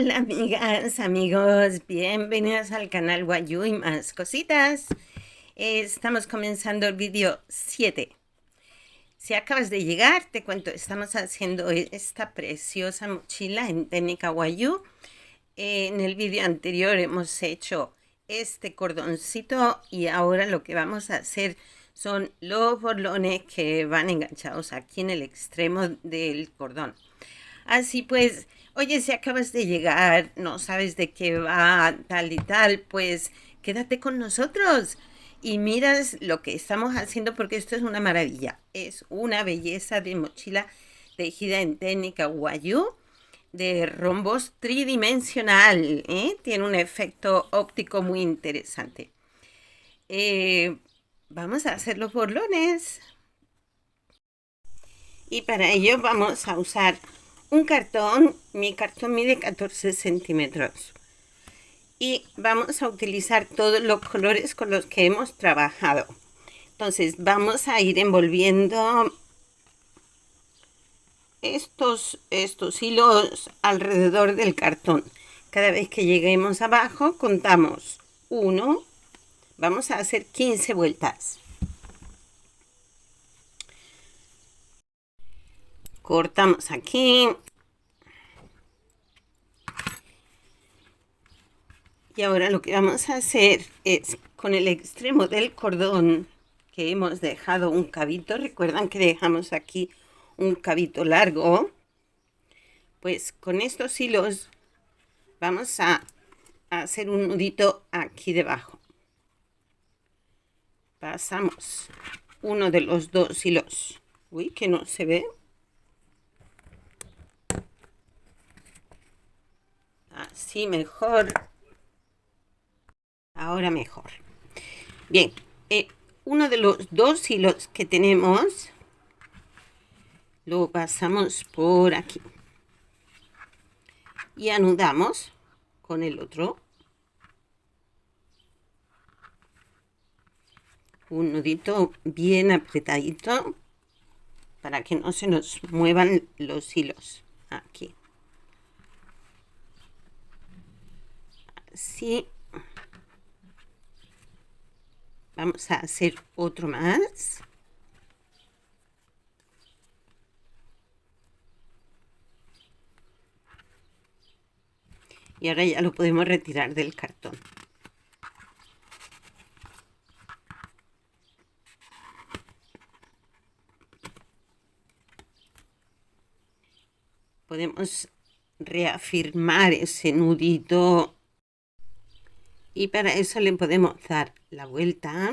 Hola amigas, amigos, bienvenidos al canal Wayu y más cositas. Estamos comenzando el vídeo 7. Si acabas de llegar, te cuento, estamos haciendo esta preciosa mochila en técnica Wayu. En el vídeo anterior hemos hecho este cordoncito y ahora lo que vamos a hacer son los borlones que van enganchados aquí en el extremo del cordón. Así pues, oye, si acabas de llegar, no sabes de qué va tal y tal, pues quédate con nosotros y miras lo que estamos haciendo porque esto es una maravilla. Es una belleza de mochila tejida en técnica Wayu de rombos tridimensional, ¿eh? Tiene un efecto óptico muy interesante. Eh, Vamos a hacer los borlones. Y para ello vamos a usar un cartón. Mi cartón mide 14 centímetros. Y vamos a utilizar todos los colores con los que hemos trabajado. Entonces vamos a ir envolviendo estos hilos alrededor del cartón. Cada vez que lleguemos abajo contamos 1. Vamos a hacer 15 vueltas. Cortamos aquí. Y ahora lo que vamos a hacer es con el extremo del cordón que hemos dejado un cabito. Recuerdan que dejamos aquí un cabito largo. Pues con estos hilos vamos a hacer un nudito aquí debajo. Pasamos uno de los dos hilos. Uy, que no se ve. Así mejor. Ahora mejor. Bien, uno de los dos hilos que tenemos lo pasamos por aquí y anudamos con el otro. Un nudito bien apretadito para que no se nos muevan los hilos. Aquí. Así. Vamos a hacer otro más. Y ahora ya lo podemos retirar del cartón. Podemos reafirmar ese nudito. Y para eso le podemos dar la vuelta.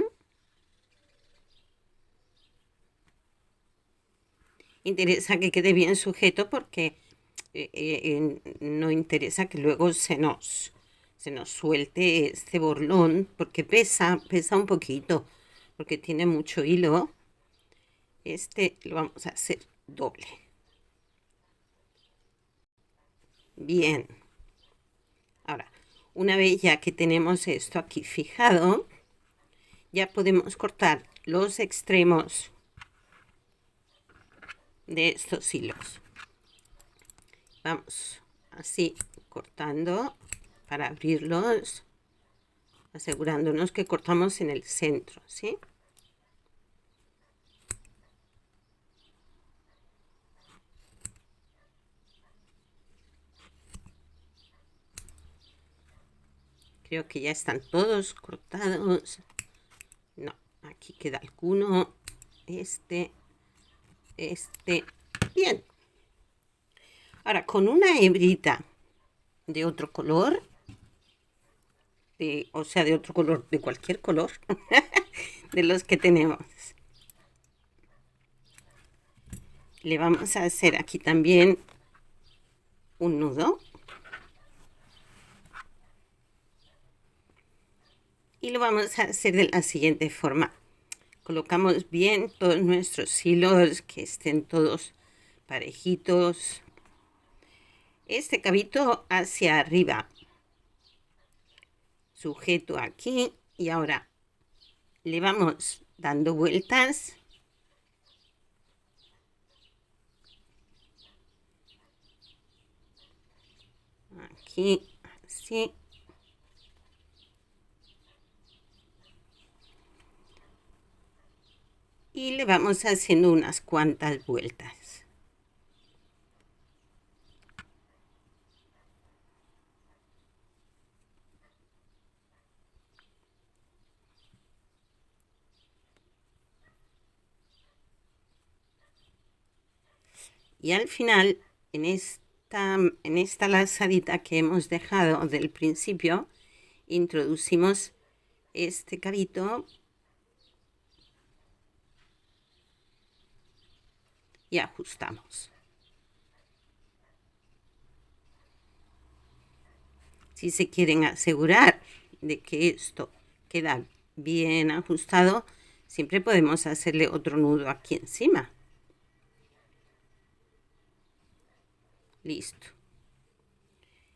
Interesa que quede bien sujeto porque no interesa que luego se nos suelte este borlón porque pesa un poquito porque tiene mucho hilo. Este lo vamos a hacer doble. Bien. Ahora, una vez ya que tenemos esto aquí fijado, ya podemos cortar los extremos de estos hilos. Vamos así cortando para abrirlos, asegurándonos que cortamos en el centro, ¿sí? Creo que ya están todos cortados. No, aquí queda alguno. Este. Bien. Ahora, con una hebrita de otro color, o sea, de otro color, de cualquier color, de los que tenemos. Le vamos a hacer aquí también un nudo. Y lo vamos a hacer de la siguiente forma. Colocamos bien todos nuestros hilos, que estén todos parejitos. Este cabito hacia arriba. Sujeto aquí. Y ahora le vamos dando vueltas. aquí, así. Y le vamos haciendo unas cuantas vueltas. Y al final, en esta lazadita que hemos dejado del principio, introducimos este cabito y ajustamos. Si se quieren asegurar de que esto queda bien ajustado, siempre podemos hacerle otro nudo aquí encima. Listo.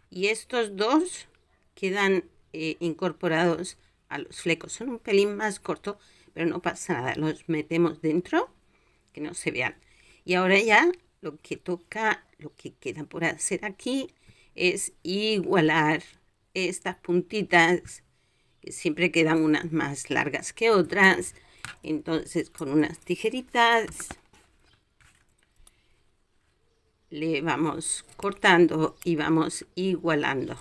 Y estos dos quedan incorporados a los flecos. Son un pelín más cortos, pero no pasa nada. Los metemos dentro, que no se vean. Y ahora ya lo que toca, lo que queda por hacer aquí es igualar estas puntitas, que siempre quedan unas más largas que otras. Entonces con unas tijeritas le vamos cortando y vamos igualando.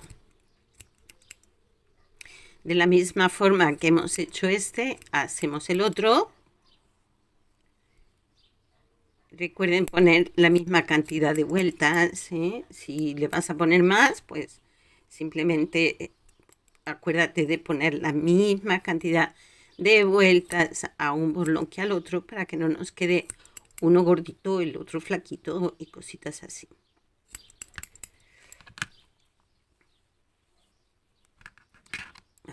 De la misma forma que hemos hecho este, hacemos el otro. Recuerden poner la misma cantidad de vueltas, ¿eh? Si le vas a poner más, pues simplemente acuérdate de poner la misma cantidad de vueltas a un burlón que al otro para que no nos quede uno gordito, el otro flaquito y cositas así.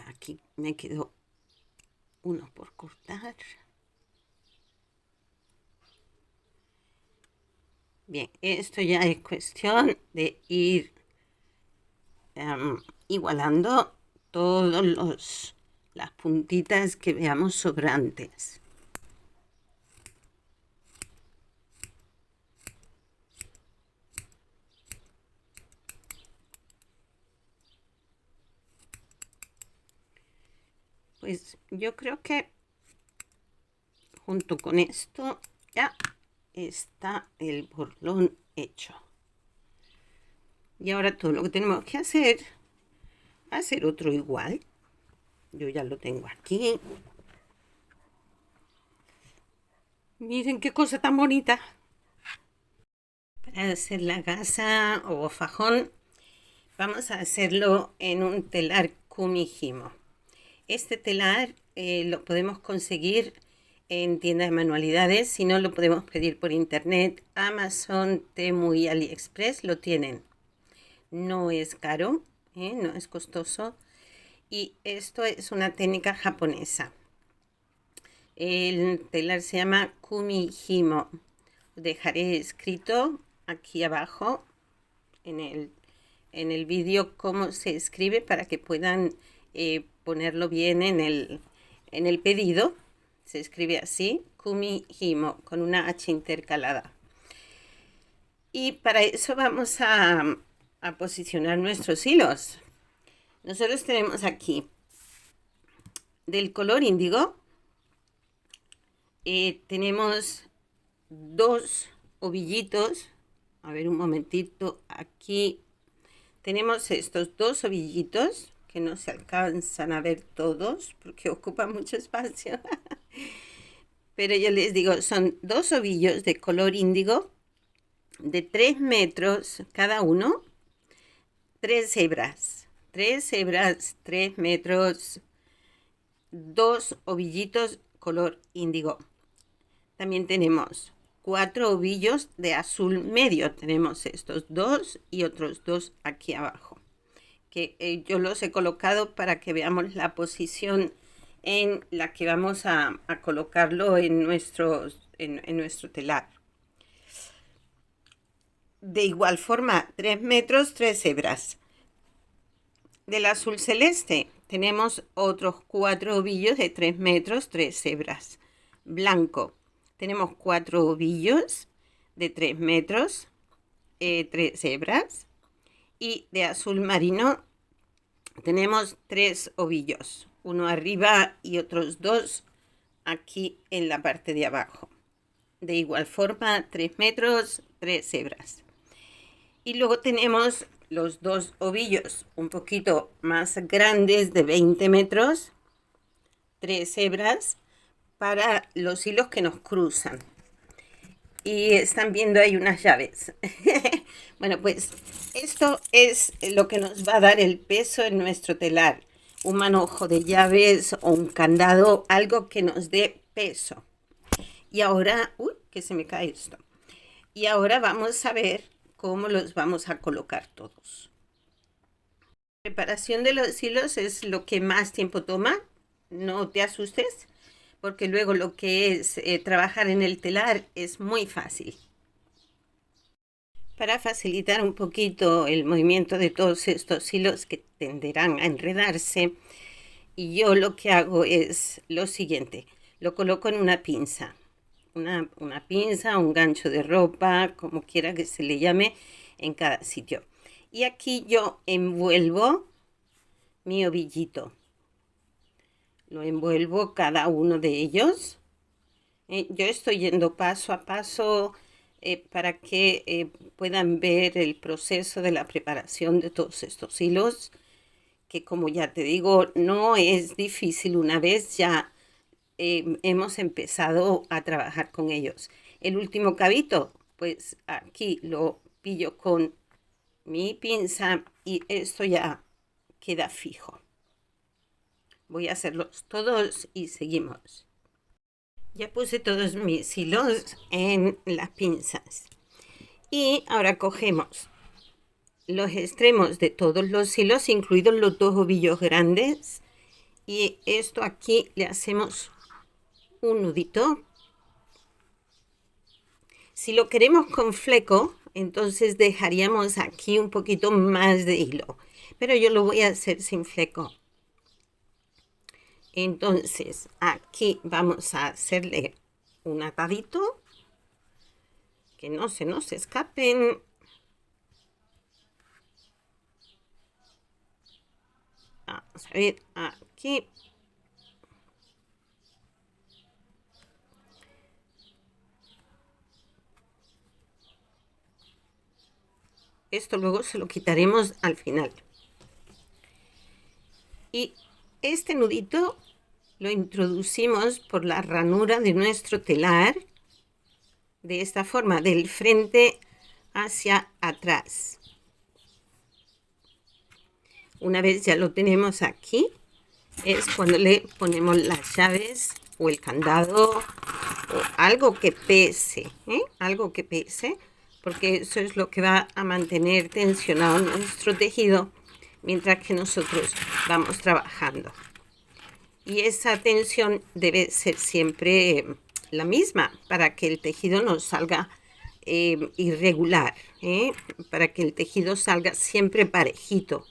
Aquí me quedó uno por cortar. Bien, esto ya es cuestión de ir igualando todas las puntitas que veamos sobrantes. Pues yo creo que junto con esto ya está el burlón hecho. Y ahora todo lo que tenemos que hacer otro igual. Yo ya lo tengo aquí. Miren qué cosa tan bonita. Para hacer la gasa o fajón, vamos a hacerlo en un telar kumihimo. Este telar lo podemos conseguir en tiendas de manualidades, si no lo podemos pedir por internet. Amazon, Temu y AliExpress lo tienen. No es caro, no es costoso, y esto es una técnica japonesa. El telar se llama kumihimo. Dejaré escrito aquí abajo en el vídeo cómo se escribe para que puedan ponerlo bien en el pedido. Se escribe así, kumihimo, con una H intercalada. Y para eso vamos a posicionar nuestros hilos. Nosotros tenemos aquí del color índigo, tenemos dos ovillitos. A ver, un momentito, aquí tenemos estos dos ovillitos que no se alcanzan a ver todos porque ocupan mucho espacio. Pero yo les digo, son dos ovillos de color índigo de 3 metros cada uno. 3 hebras, 3 metros, 2 ovillitos color índigo. También tenemos 4 ovillos de azul medio. Tenemos estos dos y otros dos aquí abajo, que yo los he colocado para que veamos la posición en la que vamos a colocarlo en nuestro telar. De igual forma, 3 metros, 3 hebras. Del azul celeste tenemos otros 4 ovillos de 3 metros, 3 hebras. Blanco, tenemos 4 ovillos de 3 metros, 3 hebras. Y de azul marino tenemos 3 ovillos, uno arriba y otros 2 aquí en la parte de abajo. De igual forma, 3 metros, 3 hebras. Y luego tenemos los 2 ovillos un poquito más grandes de 20 metros, 3 hebras para los hilos que nos cruzan. Y están viendo ahí unas llaves. Bueno, pues esto es lo que nos va a dar el peso en nuestro telar. Un manojo de llaves o un candado, algo que nos dé peso. Y ahora, uy, que se me cae esto. Y ahora vamos a ver cómo los vamos a colocar todos. La preparación de los hilos es lo que más tiempo toma. No te asustes, porque luego lo que es trabajar en el telar es muy fácil. Para facilitar un poquito el movimiento de todos estos hilos que tenderán a enredarse, y yo lo que hago es lo siguiente: lo coloco en una pinza, una pinza, un gancho de ropa, como quiera que se le llame, en cada sitio. Y aquí yo envuelvo mi ovillito, lo envuelvo cada uno de ellos. Yo estoy yendo paso a paso para que puedan ver el proceso de la preparación de todos estos hilos, que como ya te digo, no es difícil una vez ya hemos empezado a trabajar con ellos. El último cabito, pues aquí lo pillo con mi pinza y esto ya queda fijo. Voy a hacerlos todos y seguimos. Ya puse todos mis hilos en las pinzas. Y ahora cogemos los extremos de todos los hilos, incluidos los 2 ovillos grandes. Y esto aquí le hacemos un nudito. Si lo queremos con fleco, entonces dejaríamos aquí un poquito más de hilo. Pero yo lo voy a hacer sin fleco. Entonces aquí vamos a hacerle un atadito, que no se nos escapen. Vamos a ver aquí. Esto luego se lo quitaremos al final. Y este nudito lo introducimos por la ranura de nuestro telar, de esta forma, del frente hacia atrás. Una vez ya lo tenemos aquí, es cuando le ponemos las llaves o el candado o algo que pese, algo que pese, porque eso es lo que va a mantener tensionado nuestro tejido mientras que nosotros vamos trabajando. Y esa tensión debe ser siempre la misma para que el tejido no salga irregular, para que el tejido salga siempre parejito.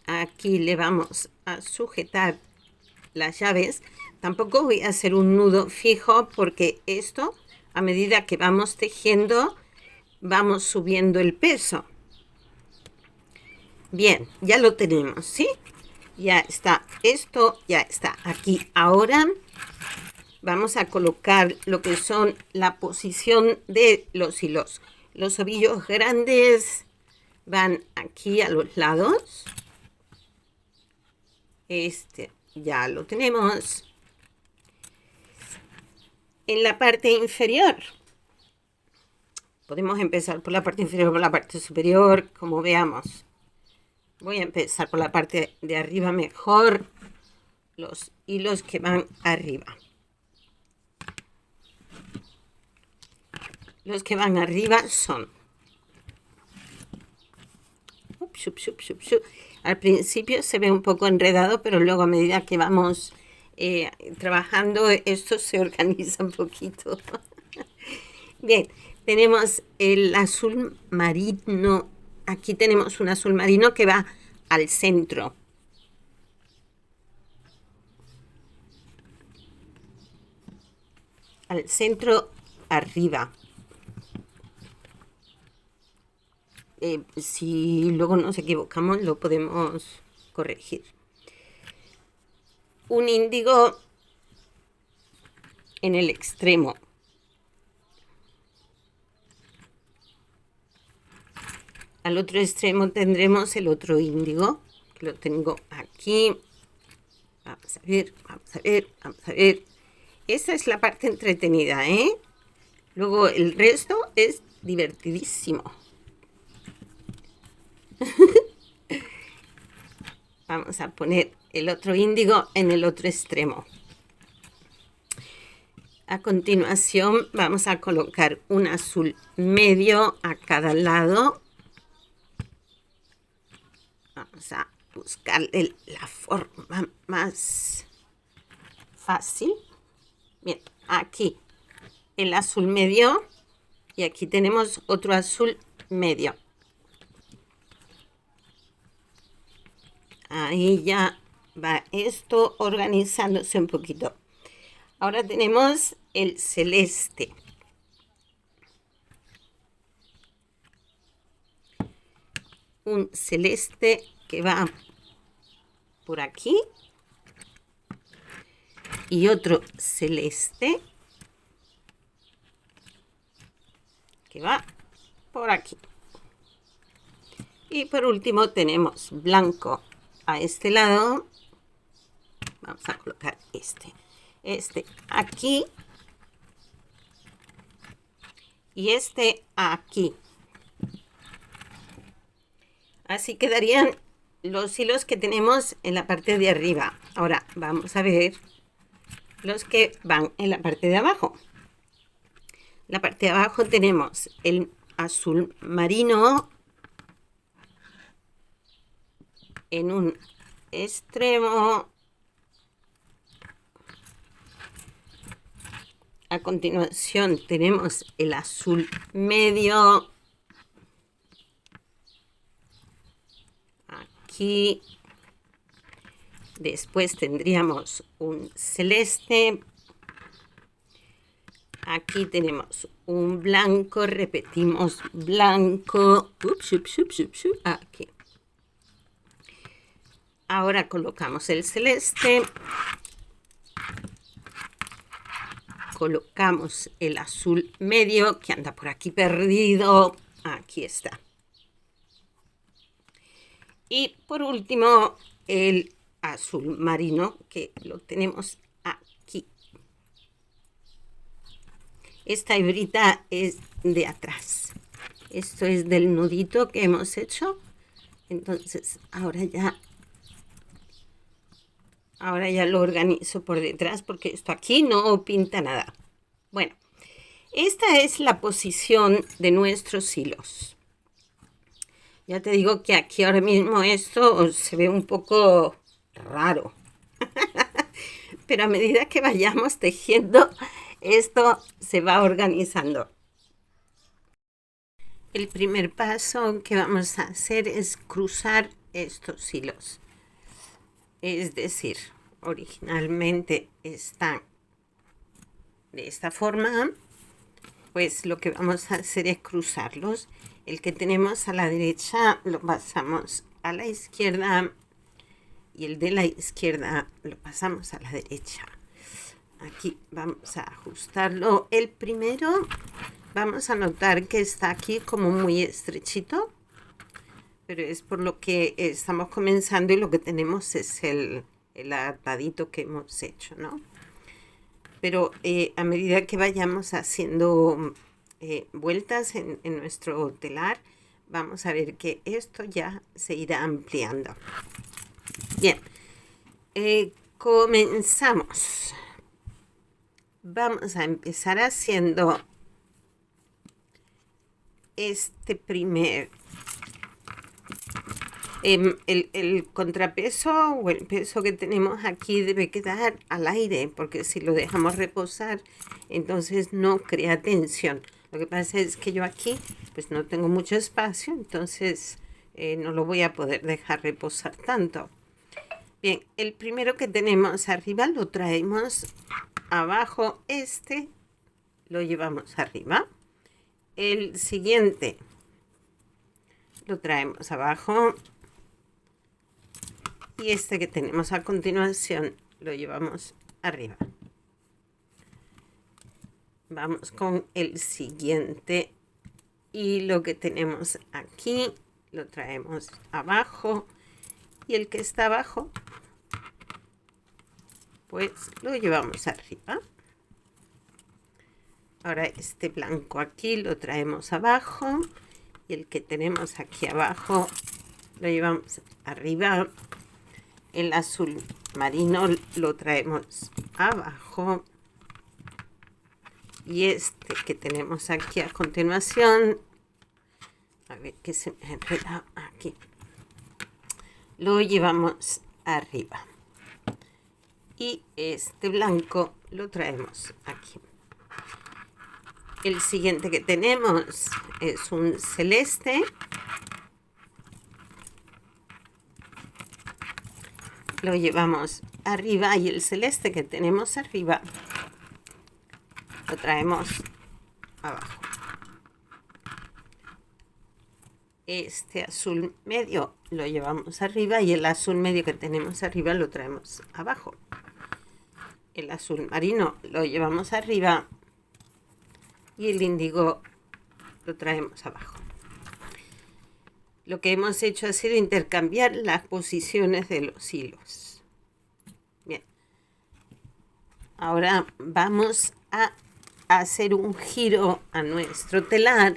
Aquí le vamos a sujetar las llaves. Tampoco voy a hacer un nudo fijo, porque esto, a medida que vamos tejiendo, vamos subiendo el peso. Bien, ya lo tenemos, ¿sí? Ya está, esto ya está aquí. Ahora vamos a colocar lo que son la posición de los hilos. Los ovillos grandes van aquí a los lados. Este ya lo tenemos. En la parte inferior, podemos empezar por la parte inferior o por la parte superior, como veamos. Voy a empezar por la parte de arriba mejor, los hilos que van arriba. Los que van arriba son... Al principio se ve un poco enredado, pero luego a medida que vamos trabajando, esto se organiza un poquito. Bien, tenemos el azul marino. Aquí tenemos un azul marino que va al centro. Al centro arriba. Si luego nos equivocamos, lo podemos corregir. Un índigo en el extremo. Al otro extremo tendremos el otro índigo, que lo tengo aquí. Vamos a ver, vamos a ver, vamos a ver. Esta es la parte entretenida, ¿eh? Luego el resto es divertidísimo. Vamos a poner el otro índigo en el otro extremo. A continuación vamos a colocar un azul medio a cada lado. Vamos a buscarle la forma más fácil. Bien, aquí el azul medio y aquí tenemos otro azul medio. Ahí ya va esto organizándose un poquito. Ahora tenemos el celeste. Un celeste que va por aquí. Y otro celeste que va por aquí. Y por último tenemos blanco a este lado. Vamos a colocar este aquí y este aquí. Así quedarían los hilos que tenemos en la parte de arriba. Ahora vamos a ver los que van en la parte de abajo. En la parte de abajo tenemos el azul marino en un extremo. A continuación tenemos el azul medio aquí. Después tendríamos un celeste. Aquí tenemos un blanco, repetimos blanco. Aquí. Ahora colocamos el celeste. Colocamos el azul medio que anda por aquí perdido. Aquí está. Y por último el azul marino que lo tenemos aquí. Esta hebrita es de atrás. Esto es del nudito que hemos hecho. Entonces ahora ya lo organizo por detrás porque esto aquí no pinta nada. Bueno, esta es la posición de nuestros hilos. Ya te digo que aquí ahora mismo esto se ve un poco raro. Pero a medida que vayamos tejiendo, esto se va organizando. El primer paso que vamos a hacer es cruzar estos hilos. Es decir, originalmente están de esta forma, pues lo que vamos a hacer es cruzarlos. El que tenemos a la derecha lo pasamos a la izquierda y el de la izquierda lo pasamos a la derecha. Aquí vamos a ajustarlo. El primero vamos a notar que está aquí como muy estrechito, pero es por lo que estamos comenzando y lo que tenemos es el atadito que hemos hecho, ¿no? Pero a medida que vayamos haciendo vueltas en nuestro telar, vamos a ver que esto ya se irá ampliando. Bien, comenzamos. Vamos a empezar haciendo este primer el contrapeso o el peso que tenemos aquí debe quedar al aire, porque si lo dejamos reposar entonces no crea tensión. Lo que pasa es que yo aquí pues no tengo mucho espacio, entonces no lo voy a poder dejar reposar tanto. Bien, el primero que tenemos arriba lo traemos abajo, este lo llevamos arriba. El siguiente lo traemos abajo. Y este que tenemos a continuación lo llevamos arriba. Vamos con el siguiente hilo que tenemos aquí, lo traemos abajo, y el que está abajo pues lo llevamos arriba. Ahora este blanco aquí lo traemos abajo, y el que tenemos aquí abajo lo llevamos arriba. El azul marino lo traemos abajo, y este que tenemos aquí a continuación, a ver que se me enreda aquí, lo llevamos arriba, y este blanco lo traemos aquí. El siguiente que tenemos es un celeste. Lo llevamos arriba, y el celeste que tenemos arriba lo traemos abajo. Este azul medio lo llevamos arriba, y el azul medio que tenemos arriba lo traemos abajo. El azul marino lo llevamos arriba, y el índigo lo traemos abajo. Lo que hemos hecho ha sido intercambiar las posiciones de los hilos. Bien. Ahora vamos a hacer un giro a nuestro telar,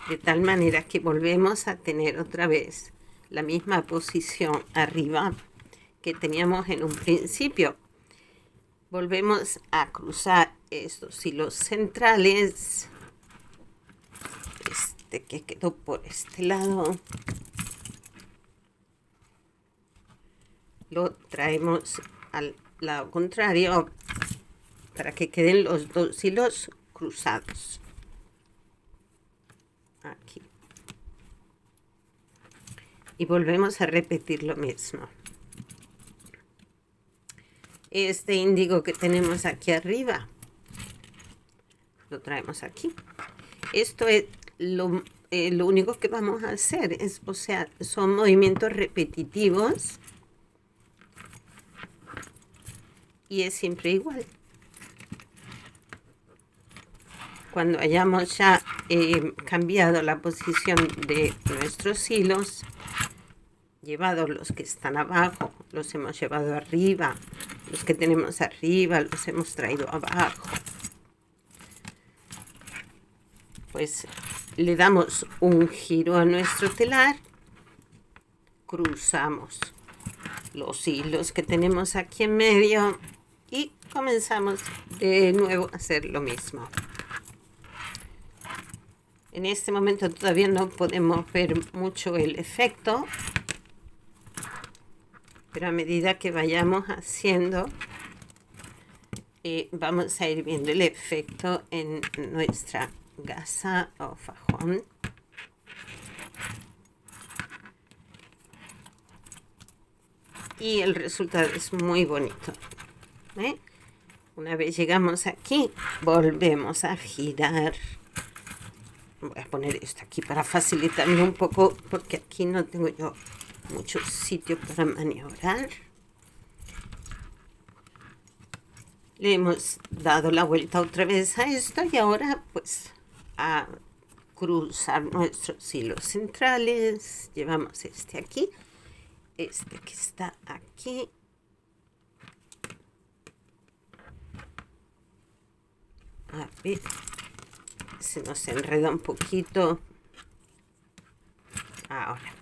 de tal manera que volvemos a tener otra vez la misma posición arriba que teníamos en un principio. Volvemos a cruzar estos hilos centrales, este que quedó por este lado, lo traemos al lado contrario para que queden los dos hilos cruzados aquí, y volvemos a repetir lo mismo. Este índigo que tenemos aquí arriba lo traemos aquí. Esto es lo único que vamos a hacer, o sea, son movimientos repetitivos, y es siempre igual. Cuando hayamos ya cambiado la posición de nuestros hilos, llevado los que están abajo, los hemos llevado arriba, los que tenemos arriba los hemos traído abajo, pues le damos un giro a nuestro telar, cruzamos los hilos que tenemos aquí en medio, y comenzamos de nuevo a hacer lo mismo. En este momento todavía no podemos ver mucho el efecto, pero a medida que vayamos haciendo, vamos a ir viendo el efecto en nuestra gasa o fajón. Y el resultado es muy bonito. Una vez llegamos aquí, volvemos a girar. Voy a poner esto aquí para facilitarme un poco, porque aquí no tengo yo mucho sitio para maniobrar. Le hemos dado la vuelta otra vez a esto, y ahora pues a cruzar nuestros hilos centrales. Llevamos este aquí, este que está aquí, a ver, se nos enreda un poquito. Ahora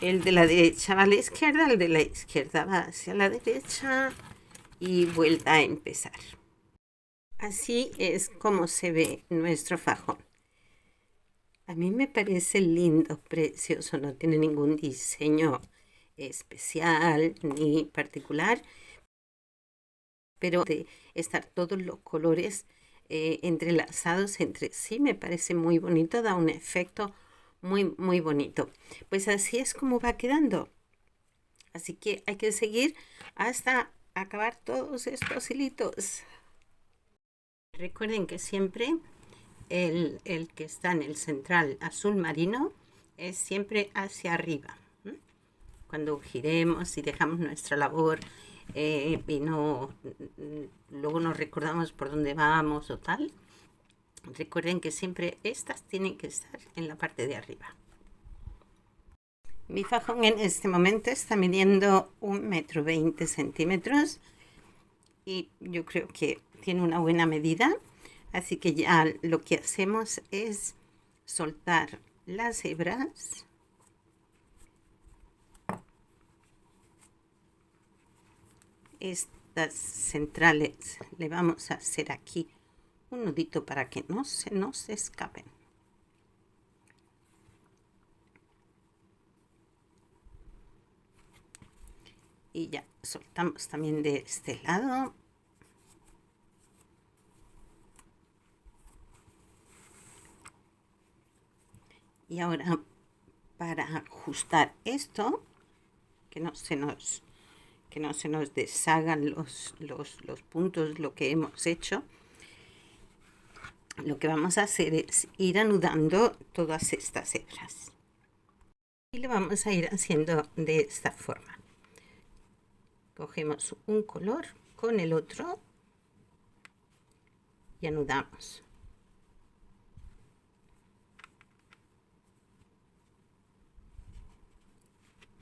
el de la derecha va a la izquierda, el de la izquierda va hacia la derecha, y vuelta a empezar. Así es como se ve nuestro fajón. A mí me parece lindo, precioso, no tiene ningún diseño especial ni particular, pero de estar todos los colores entrelazados entre sí me parece muy bonito, da un efecto muy bonito. Pues así es como va quedando. Así que hay que seguir hasta acabar todos estos hilitos. Recuerden que siempre el que está en el central azul marino es siempre hacia arriba. Cuando giremos y dejamos nuestra labor y luego nos recordamos por dónde vamos o tal, recuerden que siempre estas tienen que estar en la parte de arriba. Mi fajón en este momento está midiendo 1,20 m y yo creo que tiene una buena medida, así que ya lo que hacemos es soltar las hebras estas centrales. Le vamos a hacer aquí un nudito para que no se nos escapen. Y ya soltamos también de este lado. Y ahora, para ajustar esto, que no se nos deshagan los puntos, lo que hemos hecho, lo que vamos a hacer es ir anudando todas estas hebras. Y lo vamos a ir haciendo de esta forma. Cogemos un color con el otro y anudamos.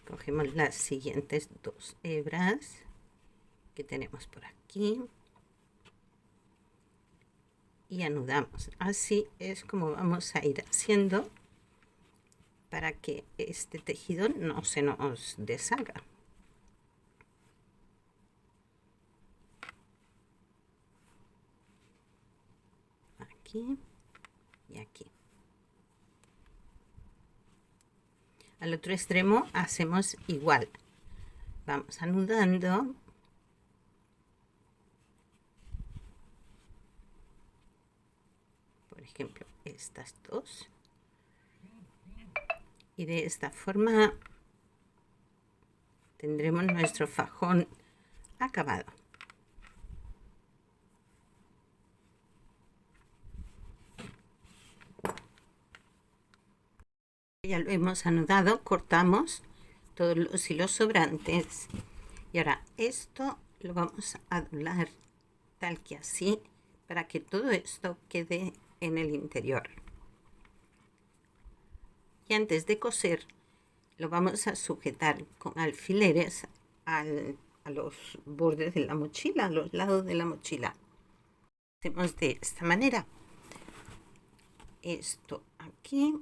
Cogemos las siguientes 2 hebras que tenemos por aquí y anudamos. Así es como vamos a ir haciendo para que este tejido no se nos deshaga. Aquí y aquí. Al otro extremo hacemos igual. Vamos anudando. Por ejemplo, estas 2. Y de esta forma tendremos nuestro fajón acabado. Ya lo hemos anudado, cortamos todos los hilos sobrantes y ahora esto lo vamos a doblar tal que así para que todo esto quede en el interior. Y antes de coser lo vamos a sujetar con alfileres a los bordes de la mochila, a los lados de la mochila. Hacemos de esta manera. Esto aquí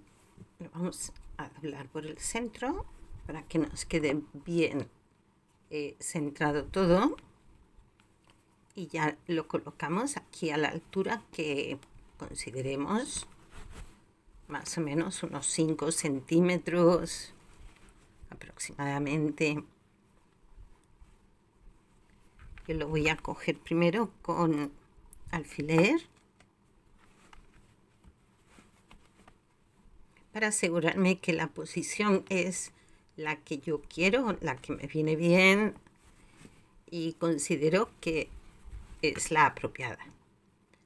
lo vamos a doblar por el centro para que nos quede bien centrado todo y ya lo colocamos aquí a la altura que consideremos, más o menos unos 5 centímetros aproximadamente. Yo lo voy a coger primero con alfiler para asegurarme que la posición es la que yo quiero, la que me viene bien y considero que es la apropiada.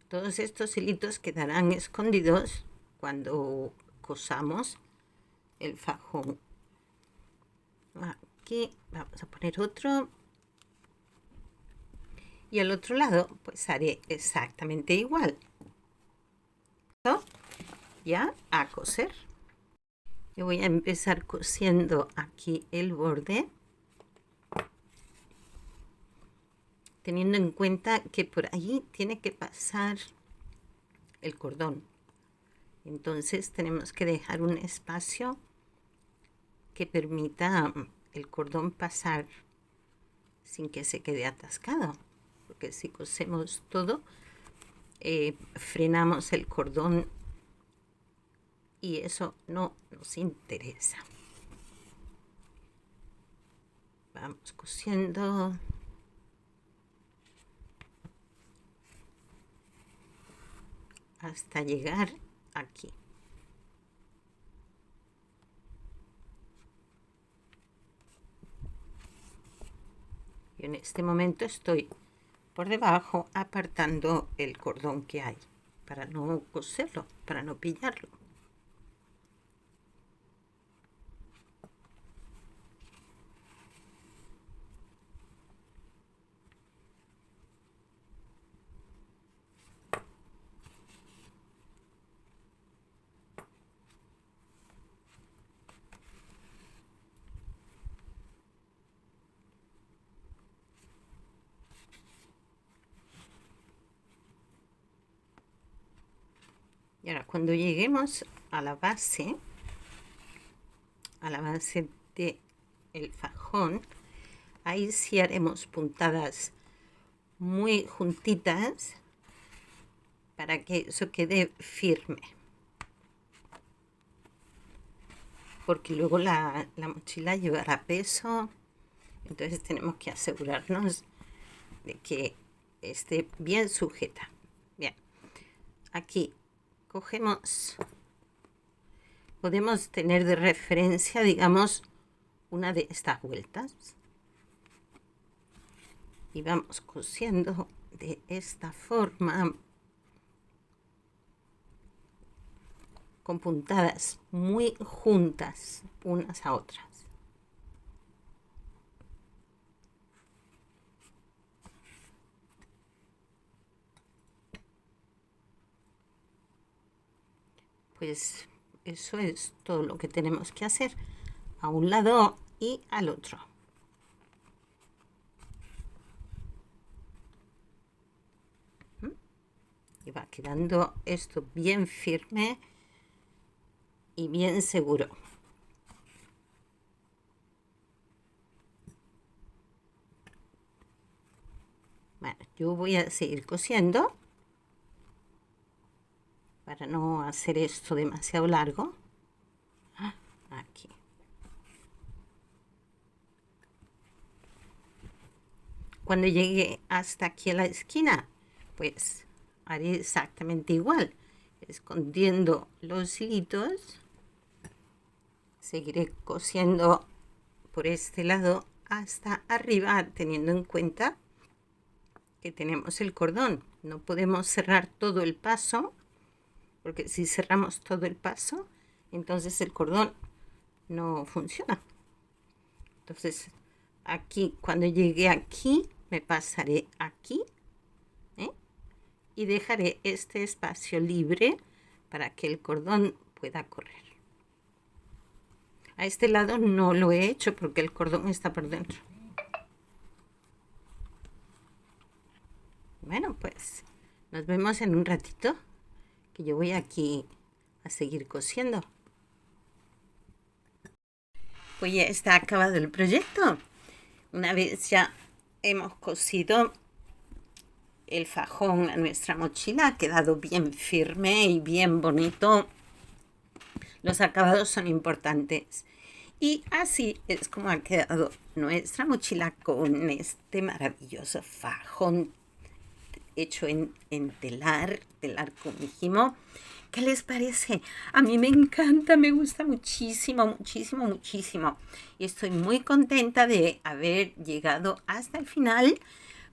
Todos estos hilitos quedarán escondidos cuando cosamos el fajón. Aquí vamos a poner otro y al otro lado pues haré exactamente igual. Ya a coser. Yo voy a empezar cosiendo aquí el borde, teniendo en cuenta que por ahí tiene que pasar el cordón. Entonces tenemos que dejar un espacio que permita el cordón pasar sin que se quede atascado, porque si cosemos todo frenamos el cordón y eso no nos interesa. Vamos cosiendo hasta llegar aquí. Y en este momento estoy por debajo apartando el cordón que hay. para no coserlo, para no pillarlo. Y ahora cuando lleguemos a la base del fajón, ahí sí haremos puntadas muy juntitas para que eso quede firme. Porque luego la mochila llevará peso, entonces tenemos que asegurarnos de que esté bien sujeta. Bien, aquí cogemos, podemos tener de referencia, digamos, una de estas vueltas y vamos cosiendo de esta forma con puntadas muy juntas unas a otras. Pues eso es todo lo que tenemos que hacer a un lado y al otro. Y va quedando esto bien firme y bien seguro. Bueno, yo voy a seguir cosiendo para no hacer esto demasiado largo. Aquí. Cuando llegue hasta aquí a la esquina, pues haré exactamente igual, escondiendo los hilitos. Seguiré cosiendo por este lado hasta arriba, teniendo en cuenta que tenemos el cordón. No podemos cerrar todo el paso, porque si cerramos todo el paso, entonces el cordón no funciona. Entonces, aquí, cuando llegue aquí, me pasaré aquí, y dejaré este espacio libre para que el cordón pueda correr. A este lado no lo he hecho porque el cordón está por dentro. Bueno, pues nos vemos en un ratito, que yo voy aquí a seguir cosiendo. Pues ya está acabado el proyecto. Una vez ya hemos cosido el fajón a nuestra mochila, ha quedado bien firme y bien bonito. Los acabados son importantes. Y así es como ha quedado nuestra mochila con este maravilloso fajón hecho en telar con mijimo. ¿Qué les parece? A mí me encanta, me gusta muchísimo, muchísimo, muchísimo. Y estoy muy contenta de haber llegado hasta el final,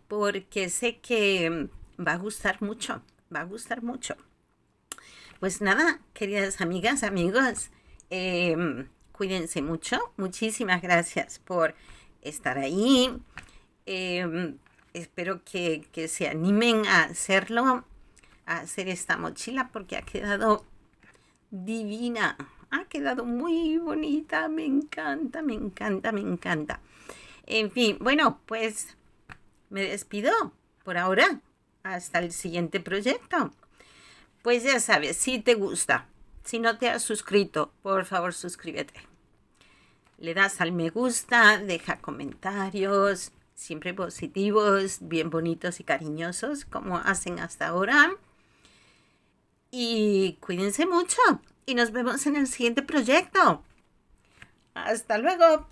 porque sé que va a gustar mucho, va a gustar mucho. Pues nada, queridas amigas, amigos, cuídense mucho. Muchísimas gracias por estar ahí. Espero que se animen a hacerlo, a hacer esta mochila, porque ha quedado divina. Ha quedado muy bonita. Me encanta, me encanta, me encanta. En fin, bueno, pues me despido por ahora. Hasta el siguiente proyecto. Pues ya sabes, si te gusta, si no te has suscrito, por favor suscríbete. Le das al me gusta, deja comentarios, siempre positivos, bien bonitos y cariñosos, como hacen hasta ahora. Y cuídense mucho. Y nos vemos en el siguiente proyecto. Hasta luego.